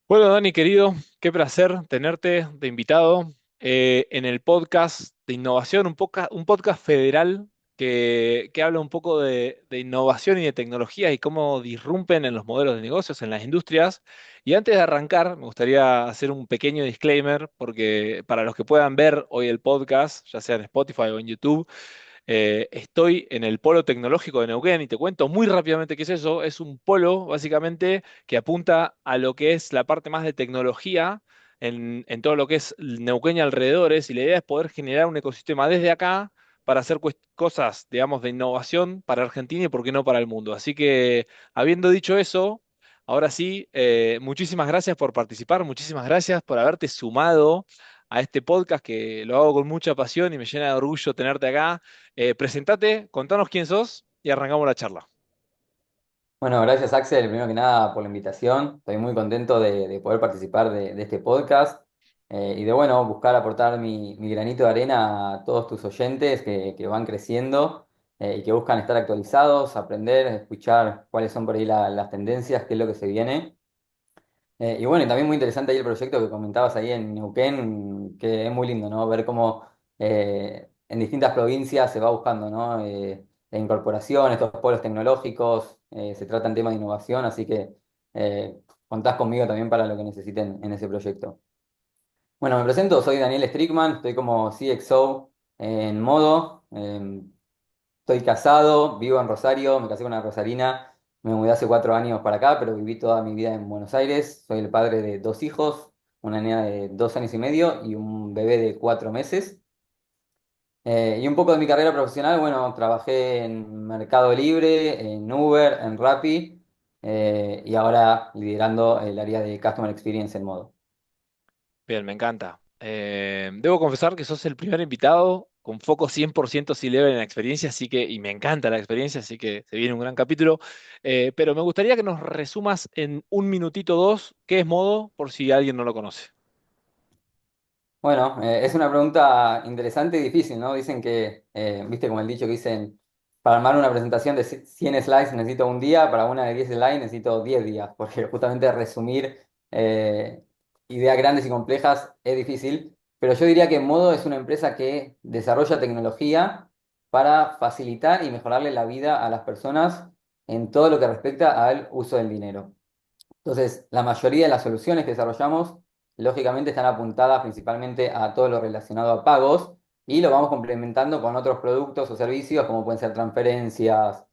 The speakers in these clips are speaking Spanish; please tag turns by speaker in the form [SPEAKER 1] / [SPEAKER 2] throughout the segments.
[SPEAKER 1] Bueno, Dani, querido, qué placer tenerte de invitado en el podcast de innovación, un podcast federal que habla un poco de innovación y de tecnología y cómo disrumpen en los modelos de negocios, en las industrias. Y antes de arrancar, me gustaría hacer un pequeño disclaimer, porque para los que puedan ver hoy el podcast, ya sea en Spotify o en YouTube, estoy en el Polo Tecnológico de Neuquén y te cuento muy rápidamente qué es eso. Es un polo, básicamente, que apunta a lo que es la parte más de tecnología en todo lo que es Neuquén y alrededores. Y la idea es poder generar un ecosistema desde acá para hacer cosas, digamos, de innovación para Argentina y, por qué no, para el mundo. Así que, habiendo dicho eso, ahora sí, muchísimas gracias por participar, muchísimas gracias por haberte sumado a este podcast que lo hago con mucha pasión y me llena de orgullo tenerte acá. Presentate, contanos quién sos y arrancamos la charla.
[SPEAKER 2] Bueno, gracias Axel, primero que nada por la invitación. Estoy muy contento de poder participar de este podcast y de, bueno, buscar aportar mi granito de arena a todos tus oyentes que van creciendo y que buscan estar actualizados, aprender, escuchar cuáles son por ahí las tendencias, qué es lo que se viene. Y bueno, y también muy interesante ahí el proyecto que comentabas ahí en Neuquén, que es muy lindo, ¿no? Ver cómo en distintas provincias se va buscando, ¿no? La incorporación, estos polos tecnológicos, se tratan temas de innovación, así que contás conmigo también para lo que necesiten en ese proyecto. Bueno, me presento, soy Daniel Strickman, estoy como CXO en Modo. Estoy casado, vivo en Rosario, me casé con una rosarina, me mudé hace 4 años para acá, pero viví toda mi vida en Buenos Aires. Soy el padre de dos hijos, una nena de 2 años y medio y un bebé de 4 meses. Y un poco de mi carrera profesional, bueno, trabajé en Mercado Libre, en Uber, en Rappi, y ahora liderando el área de Customer Experience en Modo.
[SPEAKER 1] Bien, me encanta. Debo confesar que sos el primer invitado con foco 100% C-Level en la experiencia, así que, y me encanta la experiencia, así que se viene un gran capítulo. Pero me gustaría que nos resumas en un minutito dos qué es Modo, por si alguien no lo conoce.
[SPEAKER 2] Bueno, es una pregunta interesante y difícil, ¿no? Dicen que, viste como el dicho que dicen, para armar una presentación de 100 slides necesito un día, para una de 10 slides necesito 10 días, porque justamente resumir eh, ideas grandes y complejas es difícil, pero yo diría que Modo es una empresa que desarrolla tecnología para facilitar y mejorarle la vida a las personas en todo lo que respecta al uso del dinero. Entonces, la mayoría de las soluciones que desarrollamos, lógicamente, están apuntadas principalmente a todo lo relacionado a pagos y lo vamos complementando con otros productos o servicios como pueden ser transferencias,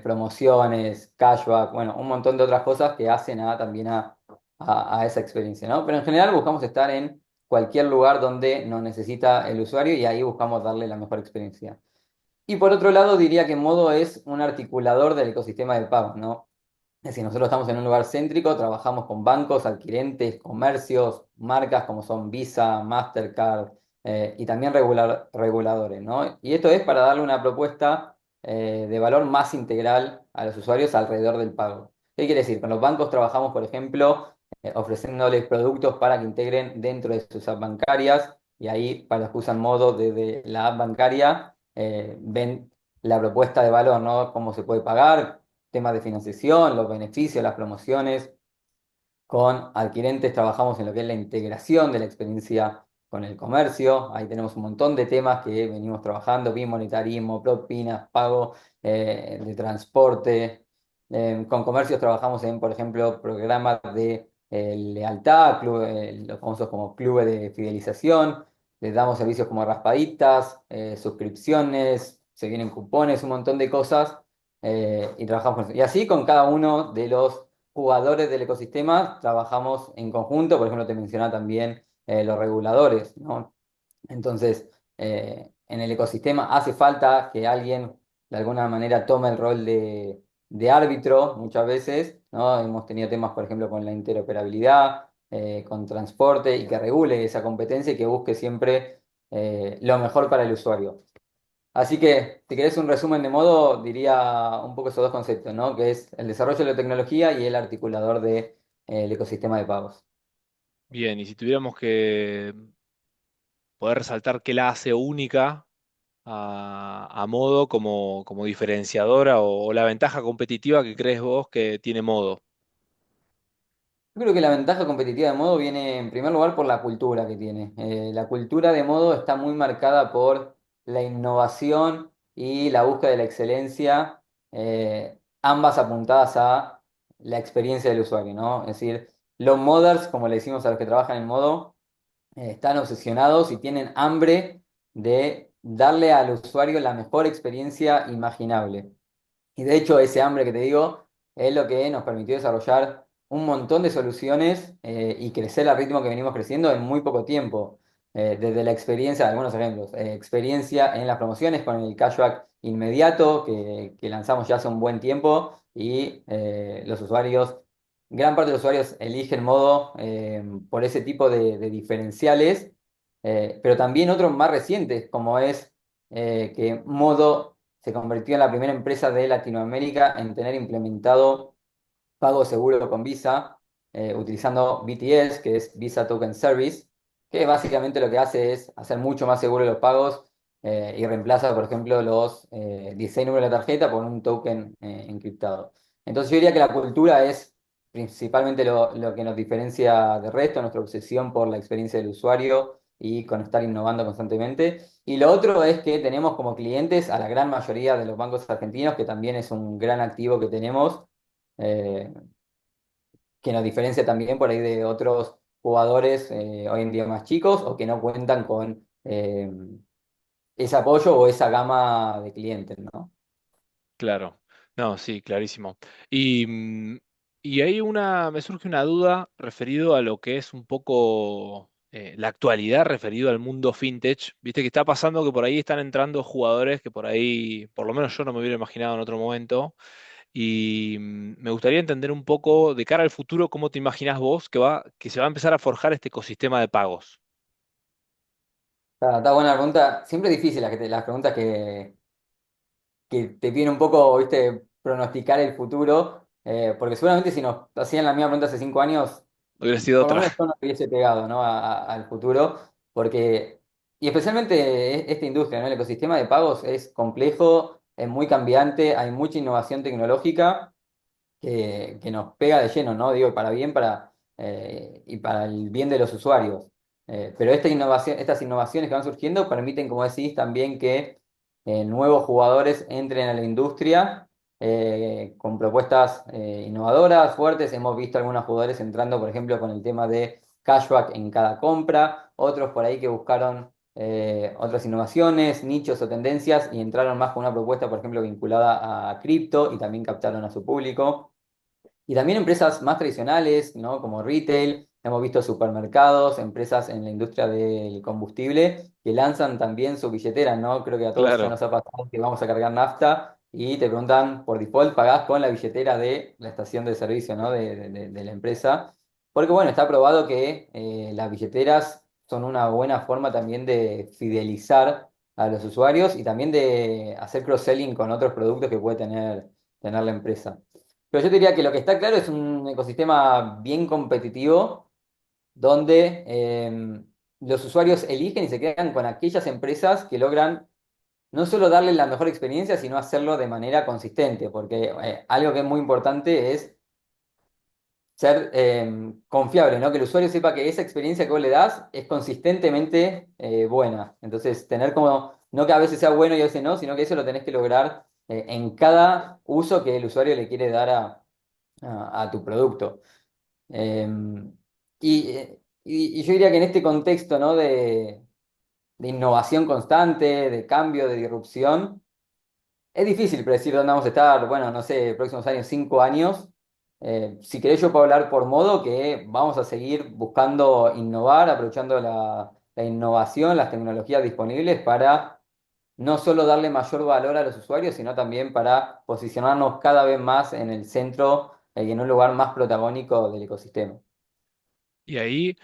[SPEAKER 2] promociones, cashback, bueno, un montón de otras cosas que hacen también a esa experiencia, ¿no? Pero en general buscamos estar en cualquier lugar donde nos necesita el usuario y ahí buscamos darle la mejor experiencia. Y por otro lado, diría que Modo es un articulador del ecosistema de pagos, ¿no? Es decir, nosotros estamos en un lugar céntrico, trabajamos con bancos, adquirentes, comercios, marcas como son Visa, Mastercard y también reguladores, ¿no? Y esto es para darle una propuesta de valor más integral a los usuarios alrededor del pago. ¿Qué quiere decir? Con los bancos trabajamos, por ejemplo, ofreciéndoles productos para que integren dentro de sus apps bancarias y ahí para los que usan Modo desde la app bancaria ven la propuesta de valor, ¿no? Cómo se puede pagar, temas de financiación, los beneficios, las promociones. Con adquirentes trabajamos en lo que es la integración de la experiencia con el comercio. Ahí tenemos un montón de temas que venimos trabajando, bimonetarismo, propinas, pago de transporte. Con comercios trabajamos en, por ejemplo, programas de lealtad, los famosos como clubes de fidelización. Les damos servicios como raspaditas, suscripciones, se vienen cupones, un montón de cosas y trabajamos con eso. Y así con cada uno de los jugadores del ecosistema trabajamos en conjunto. Por ejemplo, te mencionaba también los reguladores, ¿no? Entonces, en el ecosistema hace falta que alguien de alguna manera tome el rol de árbitro muchas veces, ¿no? Hemos tenido temas, por ejemplo, con la interoperabilidad, con transporte y que regule esa competencia y que busque siempre lo mejor para el usuario. Así que, si querés un resumen de modo, diría un poco esos dos conceptos, ¿no? Que es el desarrollo de la tecnología y el articulador del ecosistema de pagos.
[SPEAKER 1] Bien, y si tuviéramos que poder resaltar qué la hace única a Modo como diferenciadora o la ventaja competitiva que crees vos que tiene Modo.
[SPEAKER 2] Yo creo que la ventaja competitiva de Modo viene en primer lugar por la cultura que tiene. La cultura de Modo está muy marcada por la innovación y la búsqueda de la excelencia, ambas apuntadas a la experiencia del usuario, ¿no? Es decir, los moders, como le decimos a los que trabajan en Modo, están obsesionados y tienen hambre de darle al usuario la mejor experiencia imaginable. Y de hecho, ese hambre que te digo es lo que nos permitió desarrollar un montón de soluciones y crecer al ritmo que venimos creciendo en muy poco tiempo. Desde la experiencia, algunos ejemplos, experiencia en las promociones con el cashback inmediato que lanzamos ya hace un buen tiempo y los usuarios, gran parte de los usuarios eligen modo por ese tipo de diferenciales, pero también otros más recientes, como es que modo se convirtió en la primera empresa de Latinoamérica en tener implementado pago seguro con Visa, utilizando BTS, que es Visa Token Service, que básicamente lo que hace es hacer mucho más seguros los pagos y reemplaza, por ejemplo, los 16 números de la tarjeta por un token encriptado. Entonces yo diría que la cultura es principalmente lo que nos diferencia del resto, nuestra obsesión por la experiencia del usuario y con estar innovando constantemente. Y lo otro es que tenemos como clientes a la gran mayoría de los bancos argentinos, que también es un gran activo que tenemos, eh, que nos diferencia también por ahí de otros jugadores hoy en día más chicos o que no cuentan con ese apoyo o esa gama de clientes, ¿no?
[SPEAKER 1] Claro, no, sí, clarísimo. Y, y ahí me surge una duda referido a lo que es un poco la actualidad referido al mundo fintech. Viste que está pasando que por ahí están entrando jugadores que por ahí, por lo menos yo no me hubiera imaginado en otro momento. Y me gustaría entender un poco de cara al futuro, cómo te imaginas vos que se va a empezar a forjar este ecosistema de pagos.
[SPEAKER 2] Está buena la pregunta. Siempre es difícil las preguntas que te piden un poco, viste, pronosticar el futuro, porque seguramente si nos hacían la misma pregunta hace 5 años,
[SPEAKER 1] Hubiera sido
[SPEAKER 2] por lo
[SPEAKER 1] otra.
[SPEAKER 2] menos yo no hubiese pegado, ¿no? Al futuro, porque, y especialmente esta industria, ¿no? El ecosistema de pagos es complejo, es muy cambiante, hay mucha innovación tecnológica que nos pega de lleno, ¿no? Digo, para bien y para el bien de los usuarios. Pero estas innovaciones que van surgiendo permiten, como decís, también que nuevos jugadores entren a la industria con propuestas innovadoras, fuertes. Hemos visto algunos jugadores entrando, por ejemplo, con el tema de cashback en cada compra, otros por ahí que buscaron otras innovaciones, nichos o tendencias y entraron más con una propuesta, por ejemplo, vinculada a cripto y también captaron a su público. Y también empresas más tradicionales, ¿no? Como retail, hemos visto supermercados, empresas en la industria del combustible que lanzan también su billetera, ¿no? Creo que a todos ya
[SPEAKER 1] Claro.
[SPEAKER 2] nos ha pasado que vamos a cargar nafta y te preguntan por default, pagás con la billetera de la estación de servicio, ¿no? De la empresa. Porque bueno, está probado que las billeteras son una buena forma también de fidelizar a los usuarios y también de hacer cross-selling con otros productos que puede tener la empresa. Pero yo diría que lo que está claro es un ecosistema bien competitivo donde los usuarios eligen y se quedan con aquellas empresas que logran no solo darle la mejor experiencia, sino hacerlo de manera consistente, porque algo que es muy importante es ser confiable, ¿no? Que el usuario sepa que esa experiencia que vos le das es consistentemente buena. Entonces, tener como, no que a veces sea bueno y a veces no, sino que eso lo tenés que lograr en cada uso que el usuario le quiere dar a tu producto. Eh, y yo diría que en este contexto, ¿no? de innovación constante, de cambio, de disrupción, es difícil predecir dónde vamos a estar, bueno, no sé, próximos años, 5 años. Si querés, yo puedo hablar por modo que vamos a seguir buscando innovar, aprovechando la innovación, las tecnologías disponibles para no solo darle mayor valor a los usuarios, sino también para posicionarnos cada vez más en el centro y en un lugar más protagónico del ecosistema.
[SPEAKER 1] Y ahí,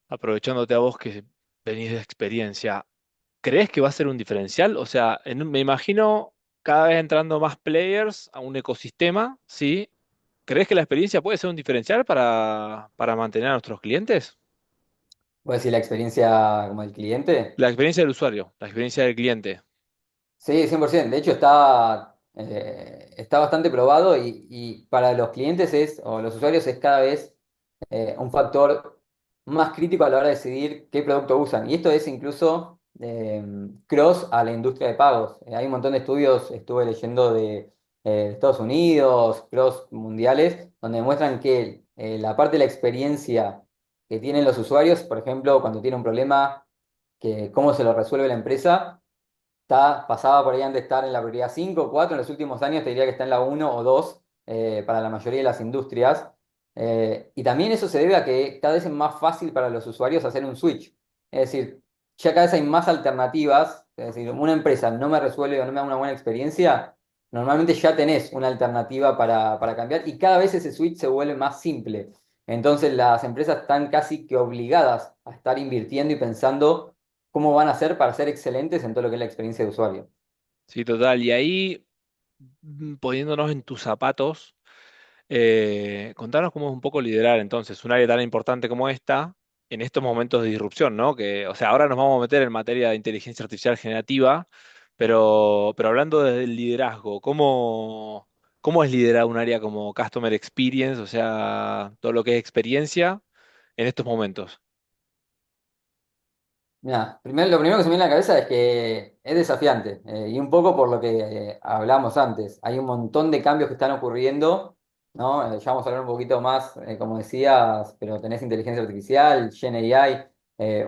[SPEAKER 1] aprovechándote a vos que venís de experiencia, ¿crees que va a ser un diferencial? O sea, me imagino cada vez entrando más players a un ecosistema, ¿sí? ¿Crees que la experiencia puede ser un diferencial para mantener a nuestros clientes?
[SPEAKER 2] ¿Puedo decir la experiencia como el cliente?
[SPEAKER 1] La experiencia del usuario, la experiencia del cliente.
[SPEAKER 2] Sí, 100%. De hecho, está bastante probado y para los clientes o los usuarios es cada vez un factor más crítico a la hora de decidir qué producto usan. Y esto es incluso cross a la industria de pagos. Hay un montón de estudios, estuve leyendo de Estados Unidos, cross mundiales, donde demuestran que la parte de la experiencia que tienen los usuarios, por ejemplo, cuando tienen un problema, que cómo se lo resuelve la empresa, pasaba por ahí antes de estar en la prioridad 5 o 4, en los últimos años te diría que está en la uno o 2 para la mayoría de las industrias. Y también eso se debe a que cada vez es más fácil para los usuarios hacer un switch. Es decir, ya cada vez hay más alternativas. Es decir, una empresa no me resuelve o no me da una buena experiencia, normalmente ya tenés una alternativa para cambiar y cada vez ese switch se vuelve más simple. Entonces las empresas están casi que obligadas a estar invirtiendo y pensando cómo van a hacer para ser excelentes en todo lo que es la experiencia de usuario.
[SPEAKER 1] Sí, total. Y ahí, poniéndonos en tus zapatos, contanos cómo es un poco liderar entonces un área tan importante como esta en estos momentos de disrupción, ¿no? Que, o sea, ahora nos vamos a meter en materia de inteligencia artificial generativa, pero hablando del liderazgo, ¿cómo es liderar un área como Customer Experience, o sea, todo lo que es experiencia en estos momentos?
[SPEAKER 2] Mira, lo primero que se me viene a la cabeza es que es desafiante y un poco por lo que hablamos antes. Hay un montón de cambios que están ocurriendo, ¿no? Ya vamos a hablar un poquito más, como decías, pero tenés inteligencia artificial, Gen AI,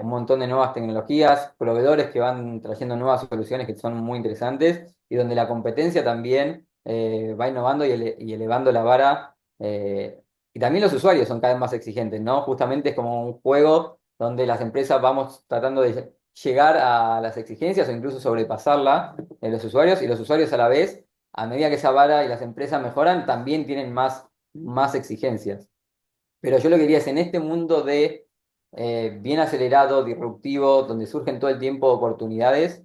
[SPEAKER 2] un montón de nuevas tecnologías, proveedores que van trayendo nuevas soluciones que son muy interesantes y donde la competencia también va innovando y elevando la vara. Y también los usuarios son cada vez más exigentes, ¿no? Justamente es como un juego donde las empresas vamos tratando de llegar a las exigencias o incluso sobrepasarla en los usuarios y los usuarios a la vez, a medida que esa vara y las empresas mejoran, también tienen más exigencias. Pero yo lo que diría es en este mundo de bien acelerado, disruptivo, donde surgen todo el tiempo oportunidades,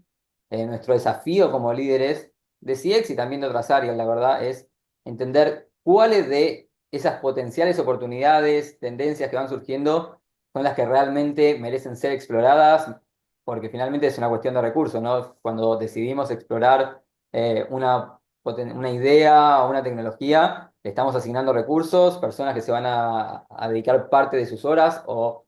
[SPEAKER 2] nuestro desafío como líderes de CX y también de otras áreas, la verdad, es entender cuáles de esas potenciales oportunidades, tendencias que van surgiendo, son las que realmente merecen ser exploradas, porque finalmente es una cuestión de recursos, ¿no? Cuando decidimos explorar una idea o una tecnología, le estamos asignando recursos, personas que se van a dedicar parte de sus horas o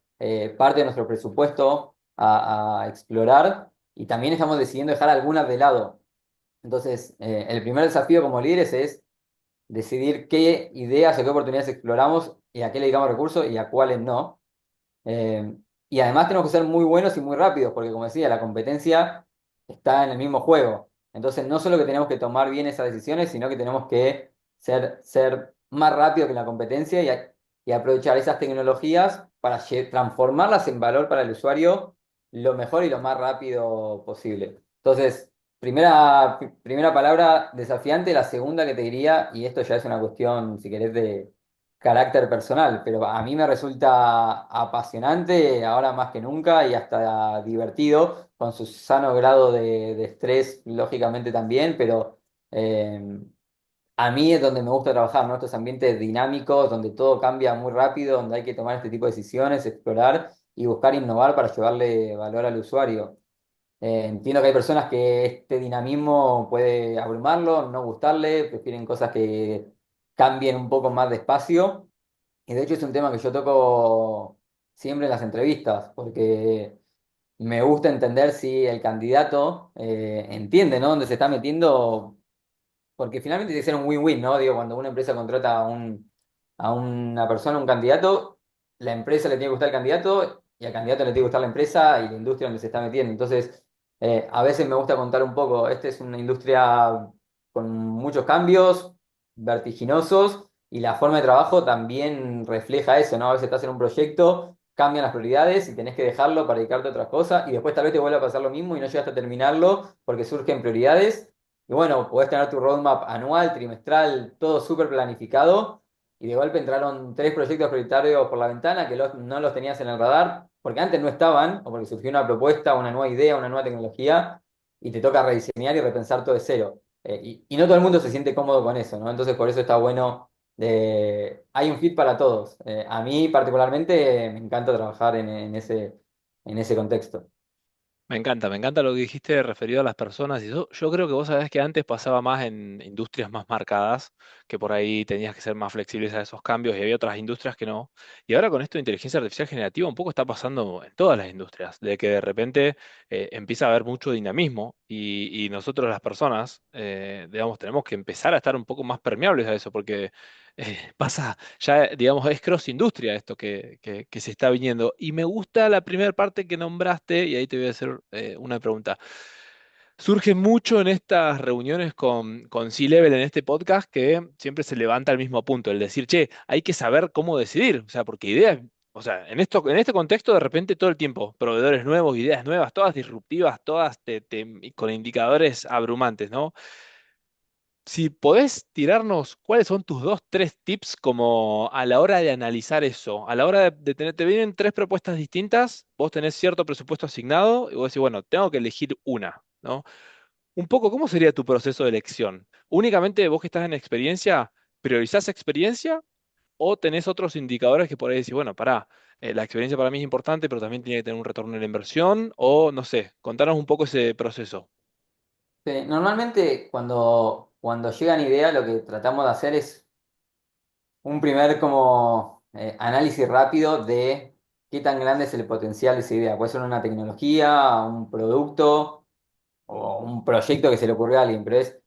[SPEAKER 2] parte de nuestro presupuesto a explorar y también estamos decidiendo dejar algunas de lado. Entonces, el primer desafío como líderes es decidir qué ideas o qué oportunidades exploramos y a qué le dedicamos recursos y a cuáles no. Eh, y además tenemos que ser muy buenos y muy rápidos, porque como decía, la competencia está en el mismo juego. Entonces, no solo que tenemos que tomar bien esas decisiones, sino que tenemos que ser más rápidos que la competencia y aprovechar esas tecnologías para transformarlas en valor para el usuario lo mejor y lo más rápido posible. Entonces, primera palabra desafiante, la segunda que te diría, y esto ya es una cuestión, si querés, de carácter personal, pero a mí me resulta apasionante ahora más que nunca y hasta divertido, con su sano grado de estrés, lógicamente también, pero eh, a mí es donde me gusta trabajar, ¿no? Estos ambientes dinámicos, donde todo cambia muy rápido, donde hay que tomar este tipo de decisiones, explorar y buscar innovar para llevarle valor al usuario. Entiendo que hay personas que este dinamismo puede abrumarlo, no gustarle, prefieren cosas que cambien un poco más despacio. Y de hecho es un tema que yo toco siempre en las entrevistas, porque me gusta entender si el candidato entiende, ¿no? Dónde se está metiendo, porque finalmente tiene que ser un win-win, ¿no? Digo, cuando una empresa contrata a una persona, un candidato, la empresa le tiene que gustar el candidato y al candidato le tiene que gustar la empresa y la industria donde se está metiendo. Entonces, a veces me gusta contar un poco, esta es una industria con muchos cambios, vertiginosos, y la forma de trabajo también refleja eso, ¿no? A veces estás en un proyecto, cambian las prioridades y tenés que dejarlo para dedicarte a otras cosas y después tal vez te vuelva a pasar lo mismo y no llegas a terminarlo porque surgen prioridades. Y bueno, podés tener tu roadmap anual, trimestral, todo súper planificado. Y de golpe entraron tres proyectos prioritarios por la ventana que no los tenías en el radar, porque antes no estaban, o porque surgió una propuesta, una nueva idea, una nueva tecnología, y te toca rediseñar y repensar todo de cero. Y no todo el mundo se siente cómodo con eso, ¿no? Entonces por eso está bueno. Hay un fit para todos. A mí particularmente me encanta trabajar en ese contexto.
[SPEAKER 1] Me encanta lo que dijiste referido a las personas. Y yo creo que vos sabés que antes pasaba más en industrias más marcadas, que por ahí tenías que ser más flexibles a esos cambios y había otras industrias que no. Y ahora con esto de inteligencia artificial generativa un poco está pasando en todas las industrias, de que de repente empieza a haber mucho dinamismo y nosotros las personas, digamos, tenemos que empezar a estar un poco más permeables a eso, porque pasa, ya, digamos, es cross industria esto que se está viniendo. Y me gusta la primera parte que nombraste, y ahí te voy a hacer una pregunta. Surge mucho en estas reuniones con C-Level en este podcast que siempre se levanta el mismo punto, el decir, che, hay que saber cómo decidir, o sea, porque ideas, o sea, en este contexto de repente todo el tiempo, proveedores nuevos, ideas nuevas, todas disruptivas, todas con indicadores abrumantes, ¿no? Si podés tirarnos cuáles son tus dos, tres tips como a la hora de analizar eso, a la hora de tener, te vienen tres propuestas distintas, vos tenés cierto presupuesto asignado y vos decís, bueno, tengo que elegir una, ¿no? Un poco, ¿cómo sería tu proceso de elección? ¿Únicamente vos que estás en experiencia, priorizás experiencia o tenés otros indicadores que por ahí decís, bueno, pará, la experiencia para mí es importante, pero también tiene que tener un retorno en la inversión o no sé, contanos un poco ese proceso.
[SPEAKER 2] Sí, normalmente cuando llegan ideas lo que tratamos de hacer es un primer como análisis rápido de qué tan grande es el potencial de esa idea. Puede ser una tecnología, un producto o un proyecto que se le ocurrió a alguien, pero es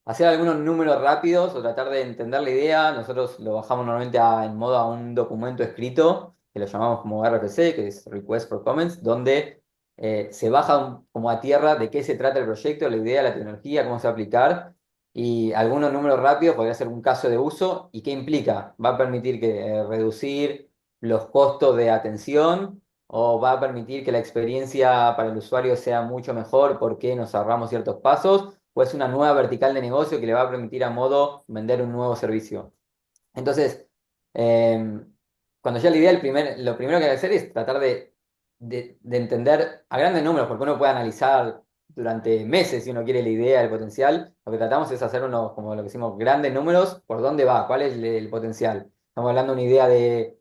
[SPEAKER 2] hacer algunos números rápidos o tratar de entender la idea. Nosotros lo bajamos normalmente en modo a un documento escrito, que lo llamamos como RFC, que es Request for Comments, donde se baja como a tierra de qué se trata el proyecto, la idea, la tecnología, cómo se va a aplicar. Y algunos números rápidos, podría ser un caso de uso y qué implica. Va a permitir que reducir los costos de atención o va a permitir que la experiencia para el usuario sea mucho mejor porque nos ahorramos ciertos pasos, o es una nueva vertical de negocio que le va a permitir a Modo vender un nuevo servicio. Entonces, eh, cuando ya la idea, lo primero que hay que hacer es tratar de entender a grandes números, porque uno puede analizar durante meses si uno quiere la idea, el potencial. Lo que tratamos es hacer unos, como lo que decimos, grandes números, por dónde va, cuál es el potencial. Estamos hablando de una idea de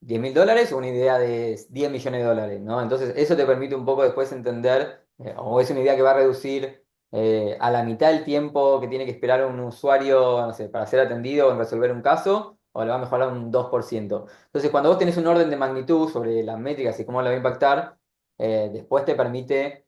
[SPEAKER 2] $10.000 o una idea de $10 millones, ¿no? Entonces, eso te permite un poco después entender, o es una idea que va a reducir a la mitad el tiempo que tiene que esperar un usuario, no sé, para ser atendido o en resolver un caso, o le va a mejorar un 2%. Entonces, cuando vos tenés un orden de magnitud sobre las métricas y cómo le va a impactar, después te permite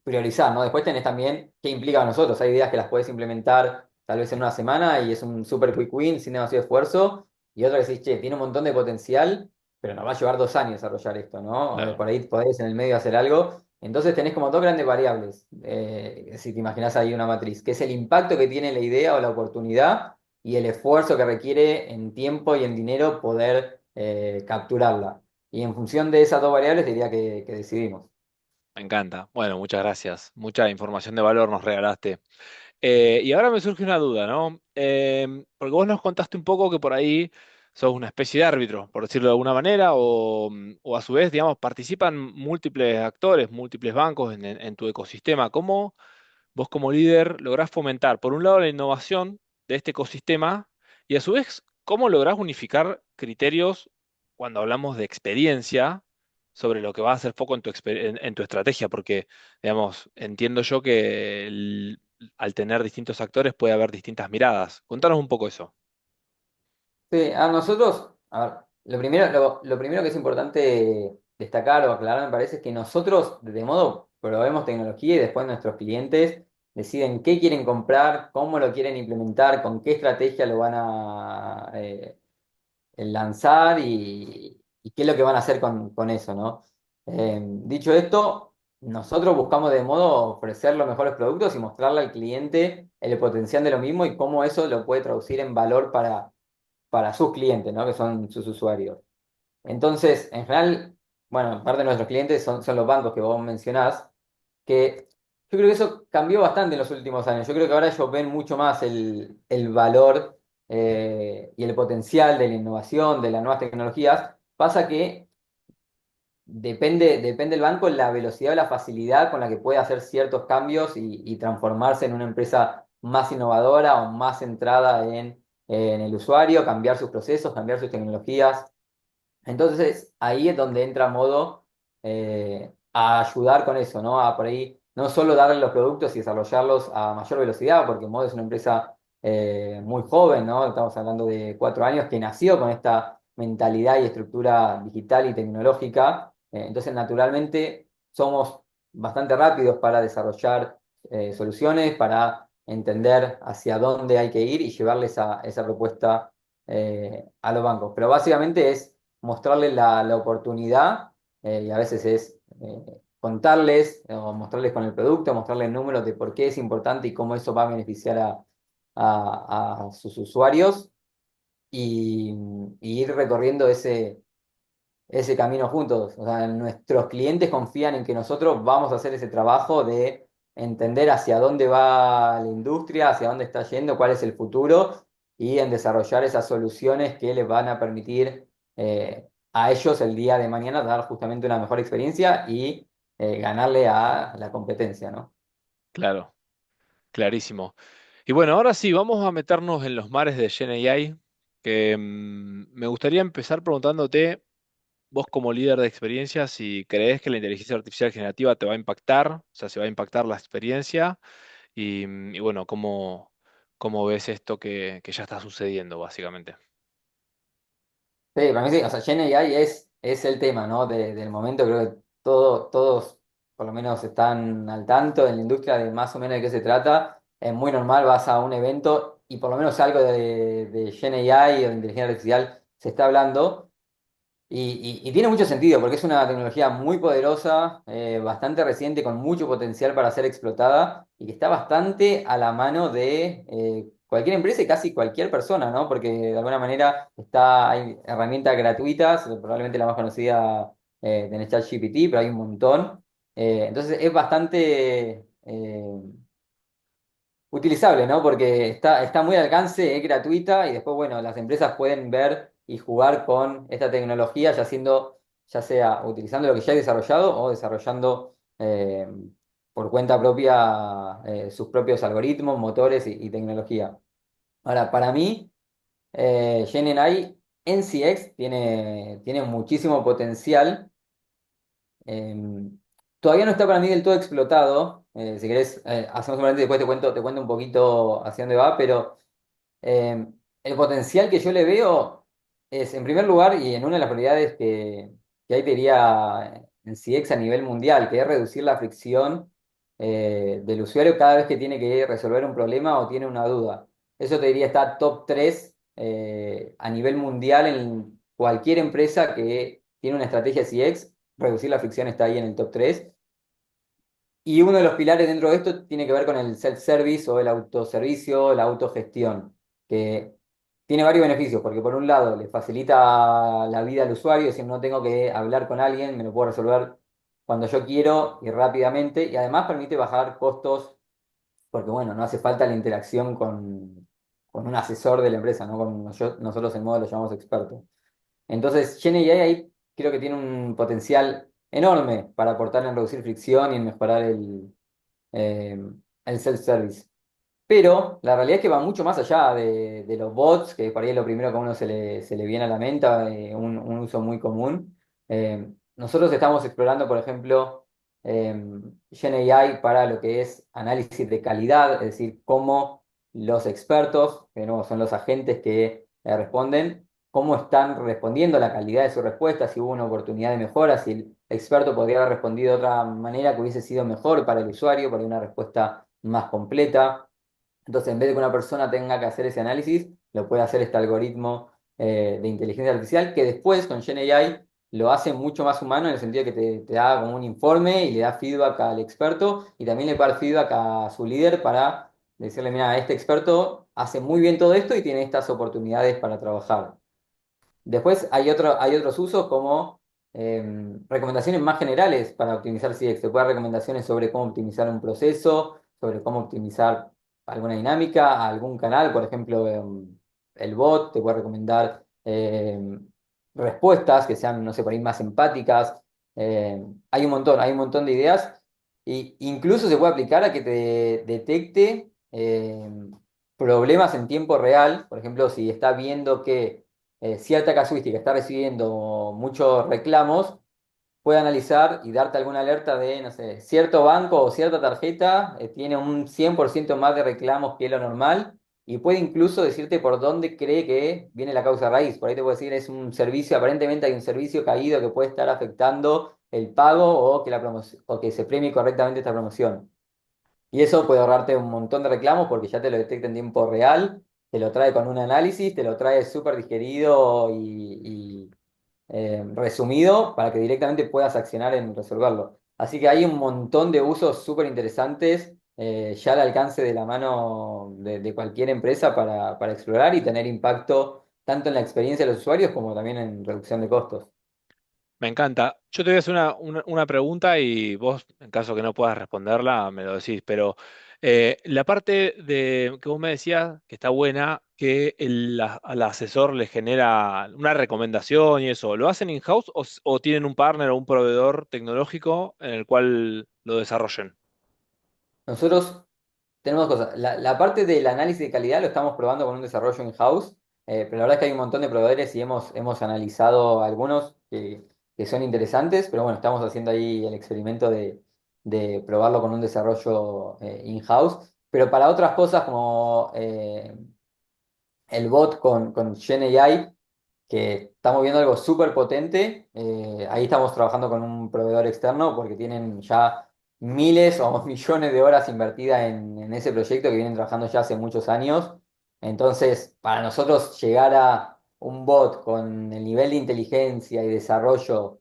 [SPEAKER 2] priorizar, ¿no? Después tenés también qué implica a nosotros. Hay ideas que las puedes implementar tal vez en una semana y es un super quick win sin demasiado esfuerzo. Y otra que decís, che, tiene un montón de potencial, pero nos va a llevar 2 años desarrollar esto, ¿no?
[SPEAKER 1] Claro.
[SPEAKER 2] Por ahí podés en el medio hacer algo. Entonces tenés como dos grandes variables, si te imaginás ahí una matriz, que es el impacto que tiene la idea o la oportunidad y el esfuerzo que requiere en tiempo y en dinero poder capturarla. Y en función de esas dos variables diría que decidimos.
[SPEAKER 1] Me encanta. Bueno, muchas gracias. Mucha información de valor nos regalaste. Y ahora me surge una duda, ¿no? Porque vos nos contaste un poco que por ahí sos una especie de árbitro, por decirlo de alguna manera, o a su vez, digamos, participan múltiples actores, múltiples bancos en tu ecosistema. ¿Cómo vos como líder lográs fomentar, por un lado, la innovación de este ecosistema y a su vez, cómo lográs unificar criterios cuando hablamos de experiencia sobre lo que va a hacer foco en tu estrategia? Porque, digamos, entiendo yo que al tener distintos actores puede haber distintas miradas. Contanos un poco eso.
[SPEAKER 2] Sí, a nosotros, a ver, lo primero que es importante destacar o aclarar, me parece, es que nosotros, de modo, probemos tecnología y después nuestros clientes deciden qué quieren comprar, cómo lo quieren implementar, con qué estrategia lo van a lanzar y qué es lo que van a hacer con eso, ¿no? Dicho esto, nosotros buscamos de modo ofrecer los mejores productos y mostrarle al cliente el potencial de lo mismo y cómo eso lo puede traducir en valor para sus clientes, ¿no? Que son sus usuarios. Entonces, en general, bueno, parte de nuestros clientes son los bancos que vos mencionás, que yo creo que eso cambió bastante en los últimos años. Yo creo que ahora ellos ven mucho más el valor y el potencial de la innovación, de las nuevas tecnologías. Pasa que depende del banco la velocidad o la facilidad con la que puede hacer ciertos cambios y transformarse en una empresa más innovadora o más centrada en el usuario, cambiar sus procesos, cambiar sus tecnologías. Entonces ahí es donde entra Modo a ayudar con eso, ¿no? A por ahí no solo darle los productos y desarrollarlos a mayor velocidad, porque Mode es una empresa muy joven, ¿no? Estamos hablando de 4 años, que nació con esta mentalidad y estructura digital y tecnológica. Entonces, naturalmente, somos bastante rápidos para desarrollar soluciones, para entender hacia dónde hay que ir y llevarles esa propuesta a los bancos. Pero básicamente es mostrarles la oportunidad y a veces es contarles o mostrarles con el producto, mostrarles números de por qué es importante y cómo eso va a beneficiar a sus usuarios y, y ir recorriendo ese camino juntos. O sea, nuestros clientes confían en que nosotros vamos a hacer ese trabajo de entender hacia dónde va la industria, hacia dónde está yendo, cuál es el futuro y en desarrollar esas soluciones que les van a permitir a ellos el día de mañana dar justamente una mejor experiencia y ganarle a la competencia, ¿no?
[SPEAKER 1] Claro, clarísimo. Y bueno, ahora sí, vamos a meternos en los mares de GenAI, que me gustaría empezar preguntándote, vos como líder de experiencia, si crees que la inteligencia artificial generativa te va a impactar, o sea, si va a impactar la experiencia, y bueno, cómo ves esto que ya está sucediendo, básicamente.
[SPEAKER 2] Sí, para mí sí, o sea, GenAI es el tema, ¿no? Del momento, creo que todos por lo menos están al tanto en la industria de más o menos de qué se trata. Es muy normal, vas a un evento y por lo menos algo de GenAI o de inteligencia artificial se está hablando. Y tiene mucho sentido porque es una tecnología muy poderosa, bastante reciente, con mucho potencial para ser explotada y que está bastante a la mano de cualquier empresa y casi cualquier persona, ¿no? Porque de alguna manera hay herramientas gratuitas, probablemente la más conocida de ChatGPT, pero hay un montón. Entonces es bastante utilizable, ¿no? Porque está muy al alcance, es gratuita y después, bueno, las empresas pueden ver y jugar con esta tecnología, ya sea utilizando lo que ya hay desarrollado o desarrollando por cuenta propia sus propios algoritmos, motores y tecnología. Ahora, para mí, GenAI NCX tiene muchísimo potencial. Todavía no está para mí del todo explotado. Si querés, hacemos un paréntesis, después te cuento un poquito hacia dónde va, pero el potencial que yo le veo es, en primer lugar, y en una de las prioridades que ahí te diría en CX a nivel mundial, que es reducir la fricción del usuario cada vez que tiene que resolver un problema o tiene una duda. Eso te diría está top 3 a nivel mundial en cualquier empresa que tiene una estrategia CX, reducir la fricción está ahí en el top 3. Y uno de los pilares dentro de esto tiene que ver con el self-service o el autoservicio, la autogestión, que tiene varios beneficios, porque por un lado le facilita la vida al usuario, es decir, no tengo que hablar con alguien, me lo puedo resolver cuando yo quiero y rápidamente, y además permite bajar costos, porque bueno, no hace falta la interacción con un asesor de la empresa, ¿no? Nosotros en modo lo llamamos experto. Entonces, GenAI ahí creo que tiene un potencial enorme para aportar en reducir fricción y en mejorar eh, el self-service. Pero la realidad es que va mucho más allá de los bots, que por ahí es lo primero que a uno se le viene a la mente, un uso muy común. Nosotros estamos explorando, por ejemplo, eh, GenAI para lo que es análisis de calidad, es decir, cómo los expertos, que no son los agentes que responden, cómo están respondiendo, la calidad de su respuesta, si hubo una oportunidad de mejora, si el experto podría haber respondido de otra manera que hubiese sido mejor para el usuario, para una respuesta más completa. Entonces, en vez de que una persona tenga que hacer ese análisis, lo puede hacer este algoritmo de inteligencia artificial que después con GenAI lo hace mucho más humano en el sentido de que te da como un informe y le da feedback al experto y también le puede dar feedback a su líder para decirle, mira, este experto hace muy bien todo esto y tiene estas oportunidades para trabajar. Después hay otros usos como recomendaciones más generales para optimizar CX. Te puede dar recomendaciones sobre cómo optimizar un proceso, sobre cómo optimizar alguna dinámica, algún canal, por ejemplo, el bot te puede recomendar respuestas que sean, no sé, por ahí más empáticas. Hay un montón de ideas. Y incluso se puede aplicar a que te detecte problemas en tiempo real. Por ejemplo, si está viendo que cierta casuística está recibiendo muchos reclamos, puede analizar y darte alguna alerta de, no sé, cierto banco o cierta tarjeta tiene un 100% más de reclamos que lo normal y puede incluso decirte por dónde cree que viene la causa raíz. Por ahí te puedo decir, es un servicio, aparentemente hay un servicio caído que puede estar afectando el pago o que, o que se premie correctamente esta promoción. Y eso puede ahorrarte un montón de reclamos porque ya te lo detecta en tiempo real, te lo trae con un análisis, te lo trae súper digerido y resumido para que directamente puedas accionar en resolverlo. Así que hay un montón de usos súper interesantes ya al alcance de la mano de cualquier empresa para explorar y tener impacto tanto en la experiencia de los usuarios como también en reducción de costos.
[SPEAKER 1] Me encanta. Yo te voy a hacer una pregunta y vos, en caso que no puedas responderla, me lo decís. Pero la parte de que vos me decías que está buena, que al asesor le genera una recomendación y eso, ¿lo hacen in-house o tienen un partner o un proveedor tecnológico en el cual lo desarrollen?
[SPEAKER 2] Nosotros tenemos dos cosas. La parte del análisis de calidad lo estamos probando con un desarrollo in-house, pero la verdad es que hay un montón de proveedores y hemos analizado algunos que son interesantes, pero bueno, estamos haciendo ahí el experimento de probarlo con un desarrollo in-house. Pero para otras cosas como el bot con GenAI, que estamos viendo algo súper potente. Ahí estamos trabajando con un proveedor externo porque tienen ya miles o millones de horas invertidas en ese proyecto que vienen trabajando ya hace muchos años. Entonces, para nosotros llegar a un bot con el nivel de inteligencia y desarrollo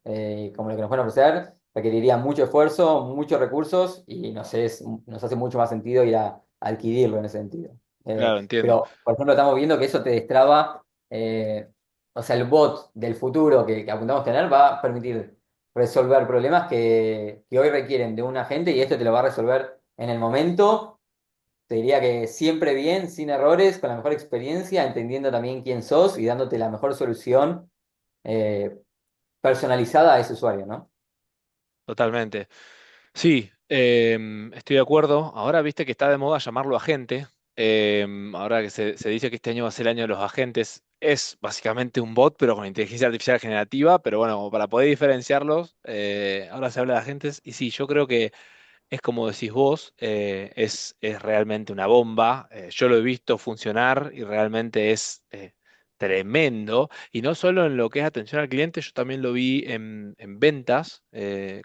[SPEAKER 2] como lo que nos pueden ofrecer, requeriría mucho esfuerzo, muchos recursos y nos hace mucho más sentido ir a adquirirlo en ese sentido.
[SPEAKER 1] Claro, entiendo.
[SPEAKER 2] Pero, por ejemplo, estamos viendo que eso te destraba. O sea, el bot del futuro que apuntamos a tener va a permitir resolver problemas que hoy requieren de un agente y esto te lo va a resolver en el momento. Te diría que siempre bien, sin errores, con la mejor experiencia, entendiendo también quién sos y dándote la mejor solución eh, personalizada a ese usuario, ¿no?
[SPEAKER 1] Totalmente. Sí, estoy de acuerdo. Ahora viste que está de moda llamarlo agente. Ahora que se dice que este año va a ser el año de los agentes, es básicamente un bot, pero con inteligencia artificial generativa. Pero bueno, como para poder diferenciarlos, ahora se habla de agentes. Y sí, yo creo que es como decís vos, es realmente una bomba. Yo lo he visto funcionar y realmente es tremendo. Y no solo en lo que es atención al cliente, yo también lo vi en ventas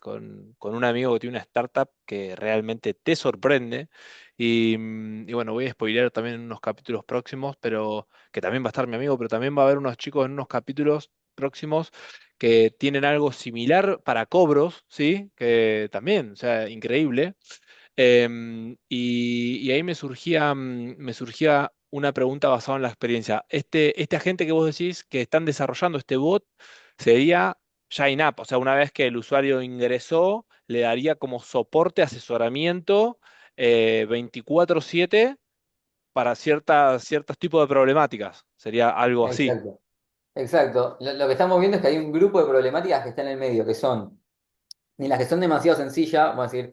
[SPEAKER 1] con un amigo que tiene una startup que realmente te sorprende. Y bueno, voy a spoilear también en unos capítulos próximos, pero que también va a estar mi amigo, pero también va a haber unos chicos en unos capítulos próximos que tienen algo similar para cobros, ¿sí? Que también, o sea, increíble. Y ahí me surgía una pregunta basada en la experiencia. Este agente que vos decís que están desarrollando, este bot, sería ya in-app, o sea, una vez que el usuario ingresó, le daría como soporte, asesoramiento 24/7 para ciertos tipos de problemáticas. Sería algo así.
[SPEAKER 2] Exacto. Exacto. Lo que estamos viendo es que hay un grupo de problemáticas que está en el medio, que son ni las que son demasiado sencillas, vamos a decir,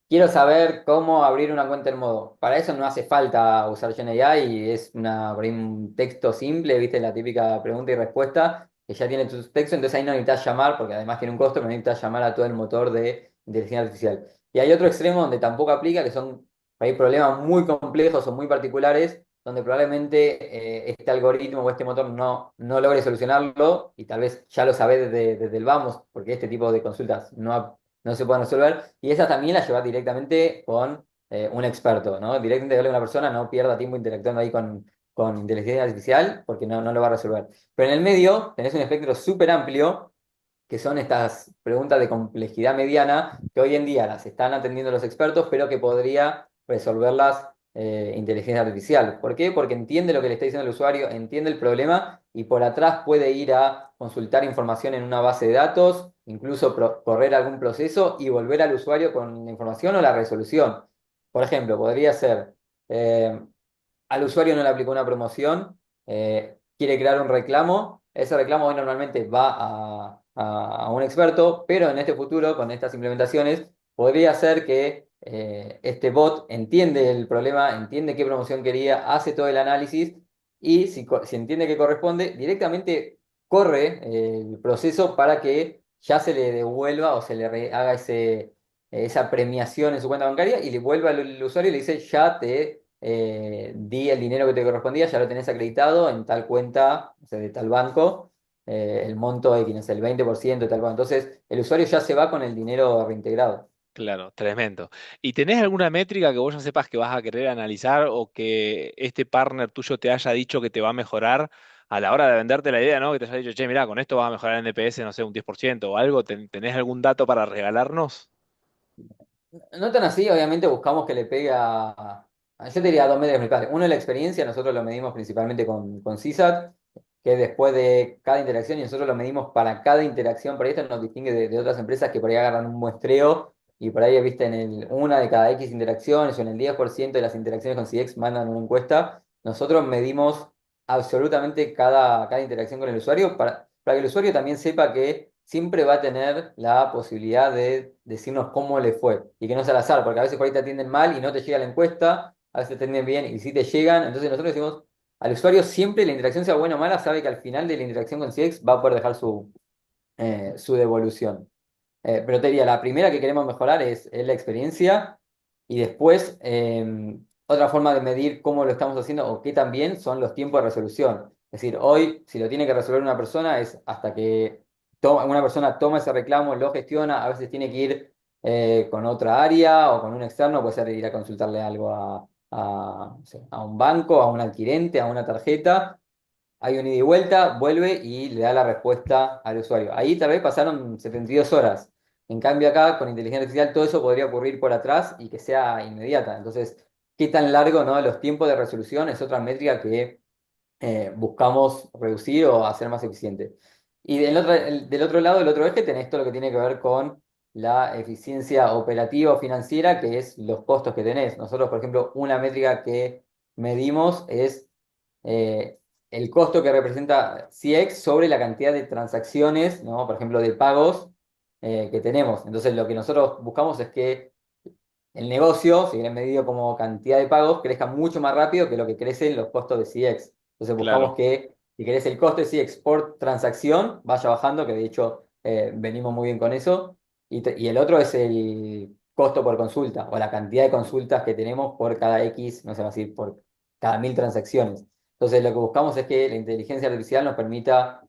[SPEAKER 2] quiero saber cómo abrir una cuenta en modo. Para eso no hace falta usar GenAI y es por ahí un texto simple, viste, la típica pregunta y respuesta, que ya tiene tu texto, entonces ahí no necesitas llamar, porque además tiene un costo, pero no necesitas llamar a todo el motor de inteligencia artificial. Y hay otro extremo donde tampoco aplica, que son hay problemas muy complejos o muy particulares, donde probablemente este algoritmo o este motor no logre solucionarlo y tal vez ya lo sabés desde el vamos, porque este tipo de consultas no se pueden resolver. Y esa también la llevas directamente con un experto, ¿no? Directamente hablar con una persona, no pierda tiempo interactuando ahí con inteligencia artificial, porque no lo va a resolver. Pero en el medio tenés un espectro súper amplio que son estas preguntas de complejidad mediana que hoy en día las están atendiendo los expertos, pero que podría resolverlas inteligencia artificial. ¿Por qué? Porque entiende lo que le está diciendo el usuario, entiende el problema y por atrás puede ir a consultar información en una base de datos, incluso correr algún proceso y volver al usuario con la información o la resolución. Por ejemplo, podría ser, eh, al usuario no le aplicó una promoción, quiere crear un reclamo, ese reclamo hoy normalmente va a un experto, pero en este futuro, con estas implementaciones, podría ser que este bot entiende el problema, entiende qué promoción quería, hace todo el análisis y si entiende que corresponde, directamente corre el proceso para que ya se le devuelva o se le haga esa premiación en su cuenta bancaria y le vuelva al usuario y le dice, ya te di el dinero que te correspondía, ya lo tenés acreditado en tal cuenta, o sea, de tal banco, el monto X, no sé, el 20% de tal banco. Entonces, el usuario ya se va con el dinero reintegrado.
[SPEAKER 1] Claro, tremendo. ¿Y tenés alguna métrica que vos ya sepas que vas a querer analizar o que este partner tuyo te haya dicho que te va a mejorar a la hora de venderte la idea, ¿no? Que te haya dicho, che, mirá, con esto vas a mejorar el NPS, no sé, un 10% o algo. ¿Tenés algún dato para regalarnos?
[SPEAKER 2] No tan así, obviamente buscamos que le pegue yo te diría a dos medios principales. Uno es la experiencia, nosotros lo medimos principalmente con CSAT, que es después de cada interacción, y nosotros lo medimos para cada interacción. Por ahí esto nos distingue de otras empresas que por ahí agarran un muestreo y por ahí, viste, una de cada X interacciones o en el 10% de las interacciones con CX mandan una encuesta. Nosotros medimos absolutamente cada interacción con el usuario para que el usuario también sepa que siempre va a tener la posibilidad de decirnos cómo le fue y que no sea al azar, porque a veces por ahí te atienden mal y no te llega la encuesta, a veces te atienden bien y sí te llegan. Entonces nosotros decimos al usuario siempre, la interacción sea buena o mala, sabe que al final de la interacción con CX va a poder dejar su devolución. Pero te diría, la primera que queremos mejorar es la experiencia y después otra forma de medir cómo lo estamos haciendo o qué también son los tiempos de resolución. Es decir, hoy si lo tiene que resolver una persona es hasta que una persona toma ese reclamo, lo gestiona, a veces tiene que ir con otra área o con un externo, puede ser ir a consultarle algo no sé, a un banco, a un adquirente, a una tarjeta. Hay un ida y vuelta, vuelve y le da la respuesta al usuario. Ahí tal vez pasaron 72 horas. En cambio acá, con inteligencia artificial, todo eso podría ocurrir por atrás y que sea inmediata. Entonces, ¿qué tan largo, no? Los tiempos de resolución es otra métrica que buscamos reducir o hacer más eficiente. Y del otro lado, del otro eje, tenés todo lo que tiene que ver con la eficiencia operativa o financiera, que es los costos que tenés. Nosotros, por ejemplo, una métrica que medimos es eh, el costo que representa CX sobre la cantidad de transacciones, ¿no? Por ejemplo, de pagos que tenemos. Entonces, lo que nosotros buscamos es que el negocio, si bien medido como cantidad de pagos, crezca mucho más rápido que lo que crecen los costos de CX. Entonces, buscamos
[SPEAKER 1] Claro.
[SPEAKER 2] que, si querés, el costo de CX por transacción vaya bajando, que de hecho venimos muy bien con eso. Y el otro es el costo por consulta, o la cantidad de consultas que tenemos por cada X, no sé, vamos a decir, por cada 1000 transacciones. Entonces, lo que buscamos es que la inteligencia artificial nos permita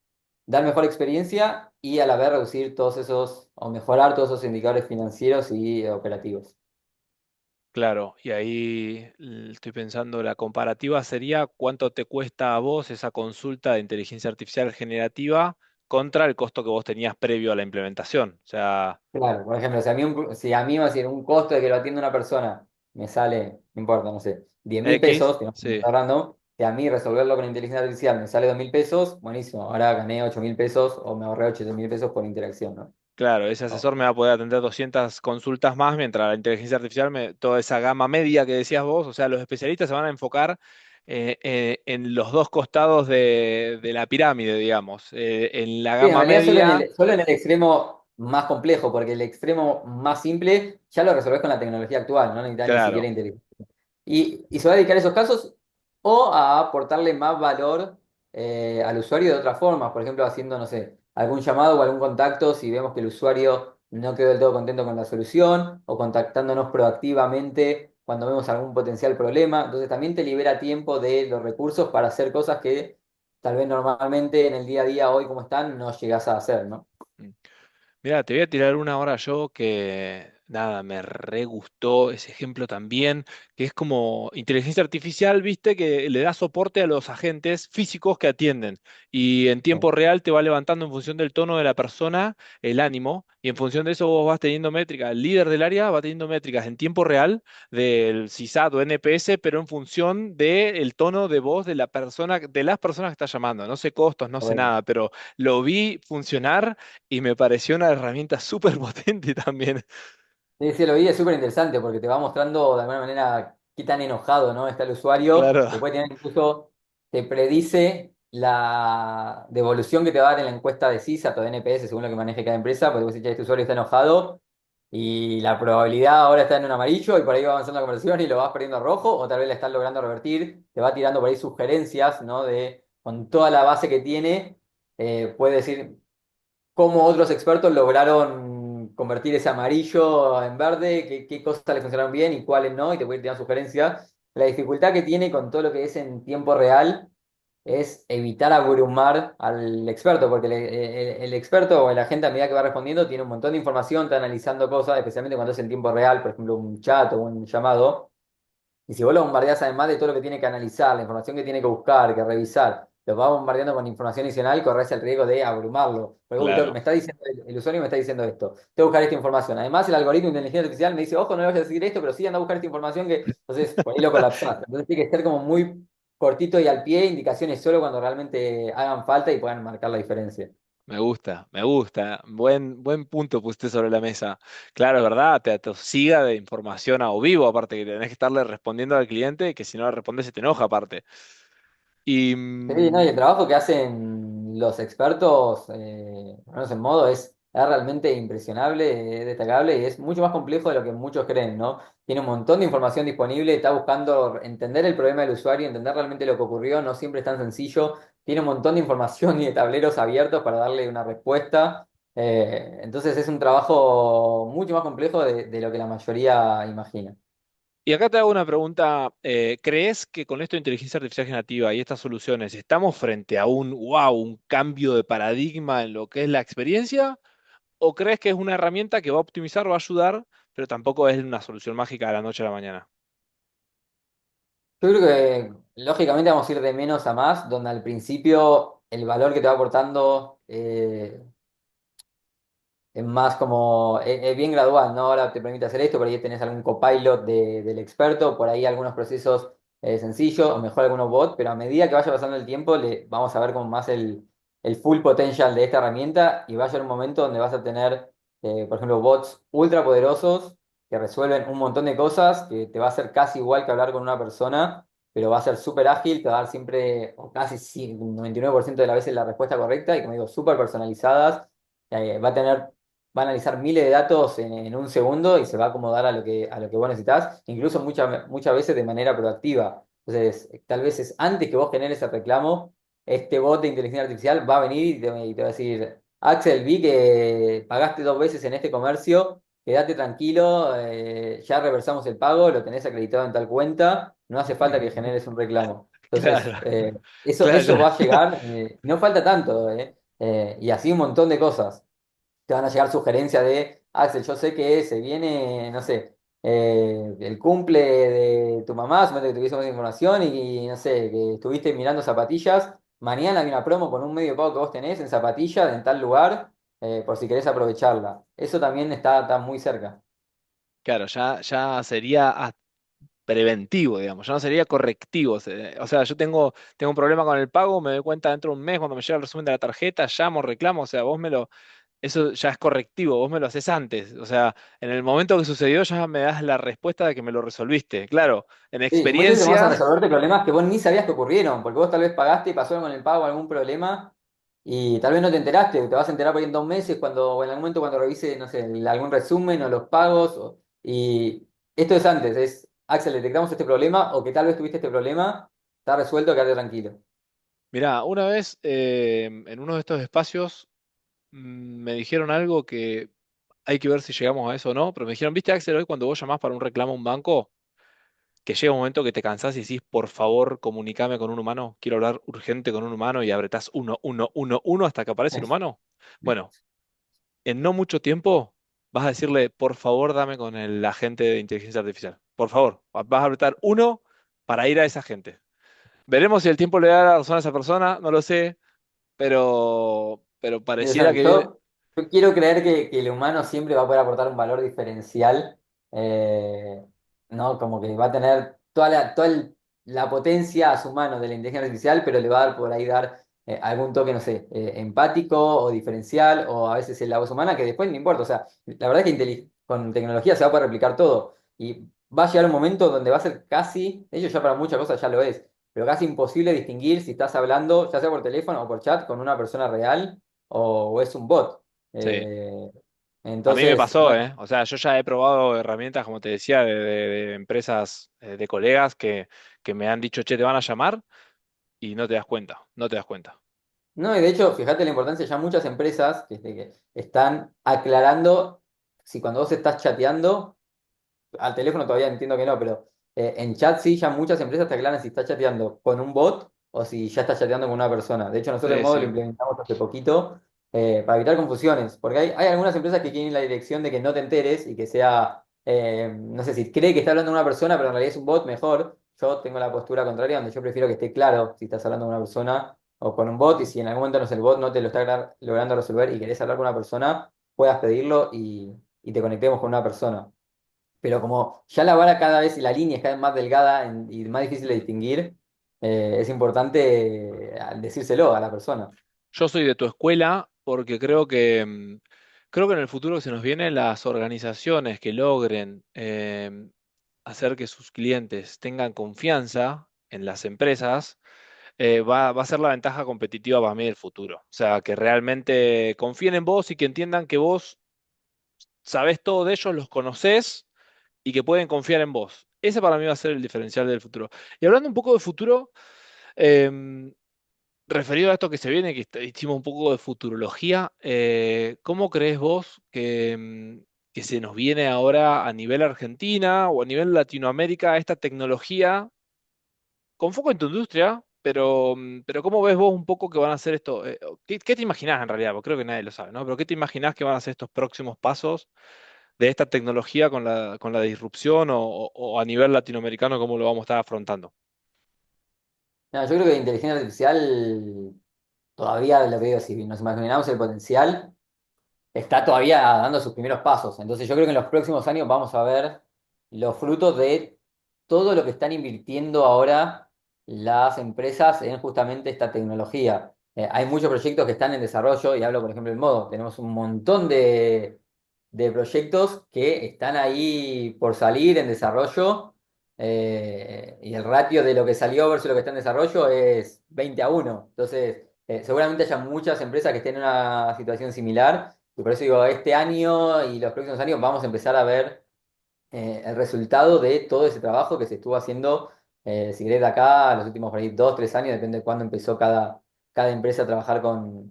[SPEAKER 2] dar mejor experiencia y a la vez reducir todos esos, o mejorar todos esos indicadores financieros y operativos.
[SPEAKER 1] Claro, y ahí estoy pensando, la comparativa sería cuánto te cuesta a vos esa consulta de inteligencia artificial generativa contra el costo que vos tenías previo a la implementación. O sea,
[SPEAKER 2] Claro, por ejemplo, si a mí va a decir un costo de que lo atienda una persona me sale, no importa, no sé, 10.000 pesos,
[SPEAKER 1] X,
[SPEAKER 2] que no
[SPEAKER 1] sí,
[SPEAKER 2] está random, si a mí resolverlo con inteligencia artificial me sale 2.000 pesos, buenísimo, ahora gané 8.000 pesos o me ahorré 8.000 pesos por interacción, ¿no?
[SPEAKER 1] claro, ese
[SPEAKER 2] Oh,
[SPEAKER 1] asesor me va a poder atender 200 consultas más, mientras la inteligencia artificial, toda esa gama media que decías vos, o sea, los especialistas se van a enfocar en los dos costados de la pirámide, digamos. En la
[SPEAKER 2] sí, en
[SPEAKER 1] gama
[SPEAKER 2] realidad solo en
[SPEAKER 1] media,
[SPEAKER 2] el extremo más complejo, porque el extremo más simple ya lo resolvés con la tecnología actual, no necesitas ni siquiera
[SPEAKER 1] claro,
[SPEAKER 2] inteligencia. Y se va a dedicar a esos casos o a aportarle más valor al usuario de otra forma, por ejemplo, haciendo, no sé, algún llamado o algún contacto si vemos que el usuario no quedó del todo contento con la solución o contactándonos proactivamente cuando vemos algún potencial problema. Entonces también te libera tiempo de los recursos para hacer cosas que tal vez normalmente en el día a día, hoy como están, no llegás a hacer, ¿no?
[SPEAKER 1] mira, te voy a tirar una hora yo que, nada, me re gustó ese ejemplo también, que es como inteligencia artificial, viste, que le da soporte a los agentes físicos que atienden y en tiempo real te va levantando en función del tono de la persona el ánimo y en función de eso vos vas teniendo métricas. El líder del área va teniendo métricas en tiempo real del CISAT o NPS, pero en función del tono de voz de la persona, de las personas que está llamando. No sé costos, no sé
[SPEAKER 2] Correcto.
[SPEAKER 1] nada, pero lo vi funcionar y me pareció una herramienta súper potente también.
[SPEAKER 2] Sí, sí, lo vi, es súper interesante porque te va mostrando de alguna manera qué tan enojado, ¿no? está el usuario.
[SPEAKER 1] Claro,
[SPEAKER 2] Te puede tener incluso, te predice la devolución que te va a dar en la encuesta de CISAT o de NPS, según lo que maneje cada empresa, porque vos decís, "Che, este usuario está enojado y la probabilidad ahora está en un amarillo y por ahí va avanzando la conversación y lo vas perdiendo a rojo, o tal vez la estás logrando revertir, te va tirando por ahí sugerencias, ¿no? Con toda la base que tiene, puede decir cómo otros expertos lograron convertir ese amarillo en verde, qué cosas le funcionaron bien y cuáles no, y te puede tirar sugerencias. La dificultad que tiene con todo lo que es en tiempo real es evitar abrumar al experto, porque el experto o el agente a medida que va respondiendo tiene un montón de información, está analizando cosas, especialmente cuando es en tiempo real, por ejemplo, un chat o un llamado. Y si vos lo bombardeás además de todo lo que tiene que analizar, la información que tiene que buscar, que revisar, lo vas bombardeando con información adicional, corres el riesgo de abrumarlo. Porque me
[SPEAKER 1] Claro,
[SPEAKER 2] está diciendo, el usuario me está diciendo esto, tengo que buscar esta información. Además, el algoritmo de inteligencia artificial me dice, ojo, no le vayas a decir esto, pero sí anda a buscar esta información que, entonces, por ahí lo colapsás. Entonces tiene que ser como muy cortito y al pie, indicaciones solo cuando realmente hagan falta y puedan marcar la diferencia.
[SPEAKER 1] me gusta, me gusta. Buen punto pusiste sobre la mesa. Claro, es verdad, te atosiga de información a o vivo, aparte que tenés que estarle respondiendo al cliente, que si no le respondes se te enoja aparte. Y
[SPEAKER 2] Sí, no, y el trabajo que hacen los expertos, al menos en modo, es realmente impresionable, es destacable y es mucho más complejo de lo que muchos creen, ¿no? Tiene un montón de información disponible, está buscando entender el problema del usuario, entender realmente lo que ocurrió, no siempre es tan sencillo, tiene un montón de información y de tableros abiertos para darle una respuesta. Entonces es un trabajo mucho más complejo de lo que la mayoría imagina.
[SPEAKER 1] Y acá te hago una pregunta. ¿Crees que con esto de inteligencia artificial generativa y estas soluciones estamos frente a un cambio de paradigma en lo que es la experiencia? ¿O crees que es una herramienta que va a optimizar, va a ayudar, pero tampoco es una solución mágica de la noche a la mañana?
[SPEAKER 2] Yo creo que lógicamente vamos a ir de menos a más, donde al principio el valor que te va aportando es más como, es bien gradual, ¿no? Ahora te permite hacer esto, por ahí tenés algún copilot del experto, por ahí algunos procesos sencillos, o mejor algunos bots, pero a medida que vaya pasando el tiempo, vamos a ver como más el full potential de esta herramienta y va a llegar un momento donde vas a tener, por ejemplo, bots ultra poderosos que resuelven un montón de cosas, que te va a hacer casi igual que hablar con una persona, pero va a ser súper ágil, te va a dar siempre, o casi sí, un 99% de las veces la respuesta correcta y como digo, súper personalizadas. Va a tener va a analizar miles de datos en un segundo y se va a acomodar a lo que vos necesitas, incluso muchas veces de manera proactiva. Entonces, tal vez es antes que vos generes el reclamo, este bot de inteligencia artificial va a venir y te va a decir, Axel, vi que pagaste 2 veces en este comercio, quédate tranquilo, ya reversamos el pago, lo tenés acreditado en tal cuenta, no hace falta que generes un reclamo. Entonces,
[SPEAKER 1] Claro,
[SPEAKER 2] eso
[SPEAKER 1] claro.
[SPEAKER 2] va a llegar, no falta tanto, y así un montón de cosas te van a llegar sugerencias de, Axel, yo sé que se viene, no sé, el cumple de tu mamá, suponete que tuviésemos información y, no sé, que estuviste mirando zapatillas, mañana hay una promo con un medio de pago que vos tenés en zapatillas en tal lugar, por si querés aprovecharla. Eso también está muy cerca.
[SPEAKER 1] Claro, ya sería preventivo, digamos, ya no sería correctivo. O sea, yo tengo un problema con el pago, me doy cuenta dentro de un mes cuando me llega el resumen de la tarjeta, llamo, reclamo, o sea, eso ya es correctivo, vos me lo haces antes. O sea, en el momento que sucedió ya me das la respuesta de que me lo resolviste. Claro, en
[SPEAKER 2] Sí, y muchas veces vamos a
[SPEAKER 1] experiencia,
[SPEAKER 2] resolverte problemas que vos ni sabías que ocurrieron, porque vos tal vez pagaste y pasó algo con el pago, algún problema, y tal vez no te enteraste, te vas a enterar por ahí en 2 meses, o en algún momento cuando revise, no sé, algún resumen o los pagos, y esto es antes, es, Axel, detectamos este problema, o que tal vez tuviste este problema, está resuelto, quédate tranquilo.
[SPEAKER 1] mirá, una vez en uno de estos espacios me dijeron algo que hay que ver si llegamos a eso o no, pero me dijeron, ¿viste, Axel, hoy cuando vos llamás para un reclamo a un banco? Que llega un momento que te cansás y decís, por favor, comunícame con un humano, quiero hablar urgente con un humano y apretás 1 hasta que aparece el humano. Bueno, en no mucho tiempo vas a decirle, por favor, dame con el agente de inteligencia artificial. Por favor, vas a apretar uno para ir a esa gente. Veremos si el tiempo le da la razón a esa persona, no lo sé, pero pareciera
[SPEAKER 2] Interesante.
[SPEAKER 1] que viene.
[SPEAKER 2] Yo quiero creer que el humano siempre va a poder aportar un valor diferencial, eh, ¿no? Como que va a tener la potencia a su mano de la inteligencia artificial, pero le va a dar por ahí dar algún toque, no sé, empático o diferencial, o a veces en la voz humana, que después no importa. O sea, la verdad es que con tecnología se va a poder replicar todo. Y va a llegar un momento donde va a ser casi, de hecho ya para muchas cosas ya lo es, pero casi imposible distinguir si estás hablando, ya sea por teléfono o por chat, con una persona real o es un bot.
[SPEAKER 1] Sí.
[SPEAKER 2] Eh,
[SPEAKER 1] A mí me
[SPEAKER 2] entonces,
[SPEAKER 1] pasó,
[SPEAKER 2] bueno,
[SPEAKER 1] ¿eh? O sea, yo ya he probado herramientas, como te decía, de empresas, de colegas que me han dicho, che, te van a llamar y no te das cuenta, no te das cuenta.
[SPEAKER 2] No, y de hecho, fíjate la importancia, ya muchas empresas que están aclarando si cuando vos estás chateando, al teléfono todavía entiendo que no, pero en chat sí, ya muchas empresas te aclaran si estás chateando con un bot o si ya estás chateando con una persona. De hecho, nosotros en
[SPEAKER 1] Sí,
[SPEAKER 2] modo lo
[SPEAKER 1] sí.
[SPEAKER 2] implementamos hace poquito para evitar confusiones, porque hay algunas empresas que quieren la dirección de que no te enteres y que sea, no sé, si cree que está hablando de una persona, pero en realidad es un bot, mejor. Yo tengo la postura contraria, donde yo prefiero que esté claro si estás hablando de una persona o con un bot, y si en algún momento no sé, el bot no te lo está logrando resolver y querés hablar con una persona, puedas pedirlo y te conectemos con una persona. Pero como ya la vara cada vez y la línea es cada vez más delgada y más difícil de distinguir, es importante decírselo a la persona.
[SPEAKER 1] Yo soy de tu escuela porque creo que en el futuro se nos vienen las organizaciones que logren hacer que sus clientes tengan confianza en las empresas. Va a ser la ventaja competitiva para mí del futuro. O sea, que realmente confíen en vos y que entiendan que vos sabés todo de ellos, los conocés y que pueden confiar en vos. Ese para mí va a ser el diferencial del futuro. Y hablando un poco de futuro, em, referido a esto que se viene, que hicimos un poco de futurología, ¿cómo crees vos que se nos viene ahora a nivel Argentina o a nivel Latinoamérica esta tecnología con foco en tu industria? Pero ¿cómo ves vos un poco que van a ser esto? ¿Qué te imaginás en realidad? Porque creo que nadie lo sabe, ¿no? Pero ¿qué te imaginás que van a ser estos próximos pasos de esta tecnología con la disrupción o a nivel latinoamericano, cómo lo vamos a estar afrontando?
[SPEAKER 2] No, yo creo que la inteligencia artificial todavía, lo que digo, si nos imaginamos el potencial, está todavía dando sus primeros pasos. Entonces yo creo que en los próximos años vamos a ver los frutos de todo lo que están invirtiendo ahora las empresas en justamente esta tecnología. Hay muchos proyectos que están en desarrollo y hablo, por ejemplo, del modo. Tenemos un montón de proyectos que están ahí por salir en desarrollo y el ratio de lo que salió versus lo que está en desarrollo es 20-1. Entonces, seguramente haya muchas empresas que estén en una situación similar y por eso digo, este año y los próximos años vamos a empezar a ver el resultado de todo ese trabajo que se estuvo haciendo, si querés, de acá, los últimos por ahí, 2, 3 años, depende de cuándo empezó cada empresa a trabajar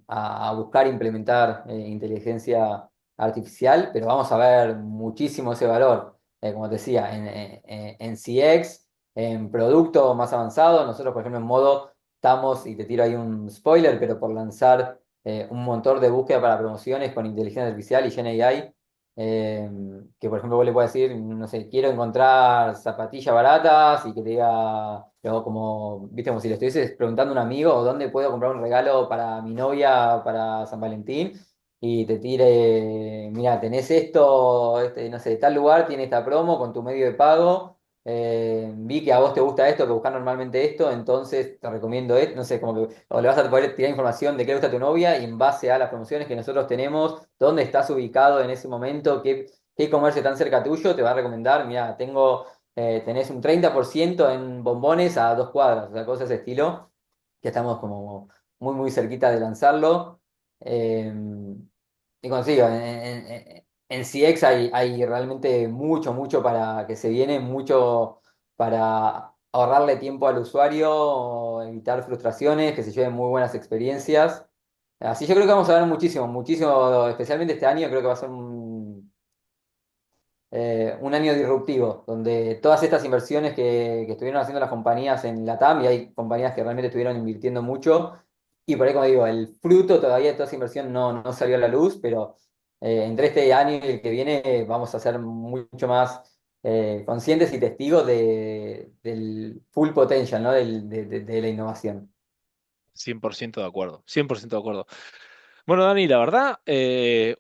[SPEAKER 2] a buscar implementar inteligencia artificial, pero vamos a ver muchísimo ese valor, como te decía, en CX, en producto más avanzado. Nosotros, por ejemplo, en modo, estamos, y te tiro ahí un spoiler, pero por lanzar un motor de búsqueda para promociones con inteligencia artificial y GenAI, eh, que por ejemplo vos le puedes decir, no sé, quiero encontrar zapatillas baratas y que te diga, luego como, viste, como si le estuvieses preguntando a un amigo dónde puedo comprar un regalo para mi novia para San Valentín y te tire, mira, tenés esto, este, no sé, tal lugar tiene esta promo con tu medio de pago. Vi que a vos te gusta esto, que buscas normalmente esto, entonces te recomiendo esto, no sé, como que o le vas a poder tirar información de qué le gusta a tu novia y en base a las promociones que nosotros tenemos, dónde estás ubicado en ese momento, qué comercio tan cerca tuyo, te va a recomendar, mira, tenés un 30% en bombones a 2 cuadras, o sea, cosas de ese estilo, que estamos como muy, muy cerquita de lanzarlo. Eh, y consigo, en CX hay realmente mucho, mucho para que se viene, mucho para ahorrarle tiempo al usuario, evitar frustraciones, que se lleven muy buenas experiencias. Así yo creo que vamos a ver muchísimo, muchísimo, especialmente este año, creo que va a ser un año disruptivo, donde todas estas inversiones que estuvieron haciendo las compañías en Latam, y hay compañías que realmente estuvieron invirtiendo mucho, y por ahí, como digo, el fruto todavía de toda esa inversión no salió a la luz, pero entre este año y el que viene vamos a ser mucho más conscientes y testigos del full potential, ¿no? De la innovación.
[SPEAKER 1] 100% de acuerdo, 100% de acuerdo. Bueno, Dani, la verdad,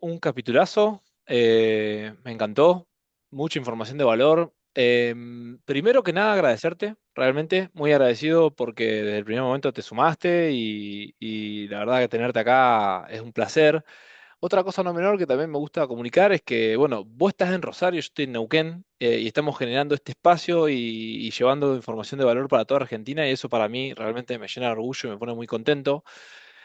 [SPEAKER 1] un capitulazo, me encantó, mucha información de valor. Primero que nada, agradecerte, realmente, muy agradecido porque desde el primer momento te sumaste y la verdad que tenerte acá es un placer. Otra cosa no menor que también me gusta comunicar es que, bueno, vos estás en Rosario, yo estoy en Neuquén, y estamos generando este espacio y llevando información de valor para toda Argentina y eso para mí realmente me llena de orgullo y me pone muy contento.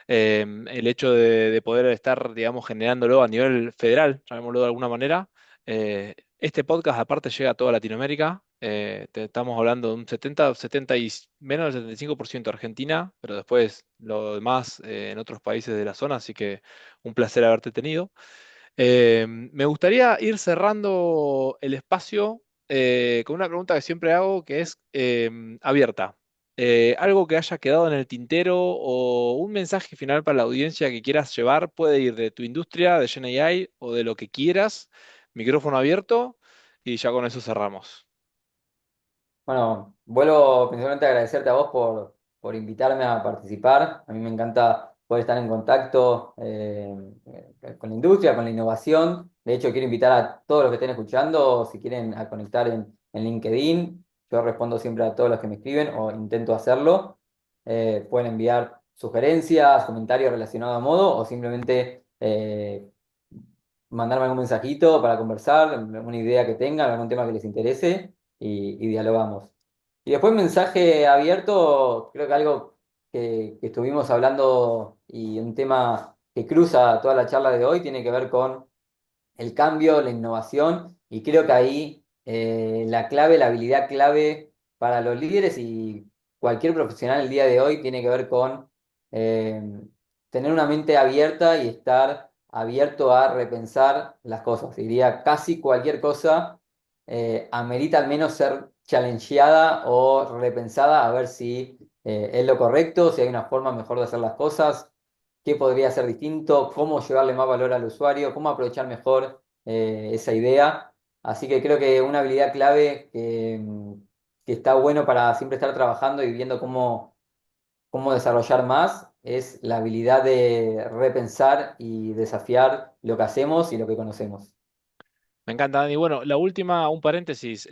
[SPEAKER 1] El hecho de poder estar, digamos, generándolo a nivel federal, llamémoslo de alguna manera. Este podcast aparte llega a toda Latinoamérica, Estamos hablando de un 70 y menos del 75% Argentina, pero después lo demás en otros países de la zona, así que un placer haberte tenido. Me gustaría ir cerrando el espacio con una pregunta que siempre hago, que es abierta. Algo que haya quedado en el tintero o un mensaje final para la audiencia que quieras llevar, puede ir de tu industria, de GenAI o de lo que quieras. Micrófono abierto y ya con eso cerramos.
[SPEAKER 2] Bueno, vuelvo principalmente a agradecerte a vos por invitarme a participar. A mí me encanta poder estar en contacto con la industria, con la innovación. De hecho, quiero invitar a todos los que estén escuchando, si quieren, a conectar en LinkedIn. Yo respondo siempre a todos los que me escriben o intento hacerlo. Pueden enviar sugerencias, comentarios relacionados a modo o simplemente mandarme algún mensajito para conversar, alguna idea que tengan, algún tema que les interese y dialogamos. Y después mensaje abierto, creo que algo que estuvimos hablando y un tema que cruza toda la charla de hoy tiene que ver con el cambio, la innovación, y creo que ahí la clave, la habilidad clave para los líderes y cualquier profesional el día de hoy tiene que ver con eh, tener una mente abierta y estar abierto a repensar las cosas. Diría casi cualquier cosa amerita al menos ser challengeada o repensada a ver si es lo correcto, si hay una forma mejor de hacer las cosas, qué podría ser distinto, cómo llevarle más valor al usuario, cómo aprovechar mejor esa idea. Así que creo que una habilidad clave que está bueno para siempre estar trabajando y viendo cómo desarrollar más es la habilidad de repensar y desafiar lo que hacemos y lo que conocemos.
[SPEAKER 1] Me encanta, Dani. Bueno, la última, un paréntesis,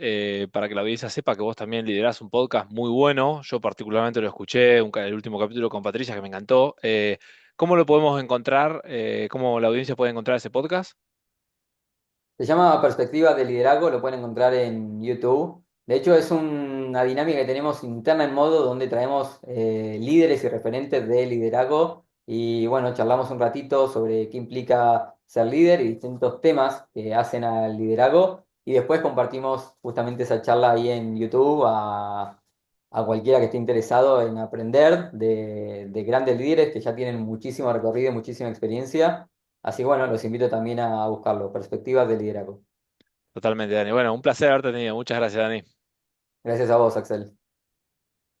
[SPEAKER 1] para que la audiencia sepa que vos también liderás un podcast muy bueno. Yo particularmente lo escuché, el último capítulo con Patricia, que me encantó. ¿Cómo lo podemos encontrar? ¿Cómo la audiencia puede encontrar ese podcast?
[SPEAKER 2] Se llama Perspectivas de Liderazgo, lo pueden encontrar en YouTube. De hecho, es una dinámica que tenemos interna en modo donde traemos líderes y referentes de liderazgo y bueno, charlamos un ratito sobre qué implica ser líder y distintos temas que hacen al liderazgo y después compartimos justamente esa charla ahí en YouTube a cualquiera que esté interesado en aprender de grandes líderes que ya tienen muchísimo recorrido y muchísima experiencia. Así que bueno, los invito también a buscarlo. Perspectivas de liderazgo.
[SPEAKER 1] Totalmente, Dani. Bueno, un placer haberte tenido. Muchas gracias, Dani.
[SPEAKER 2] Gracias a vos, Axel.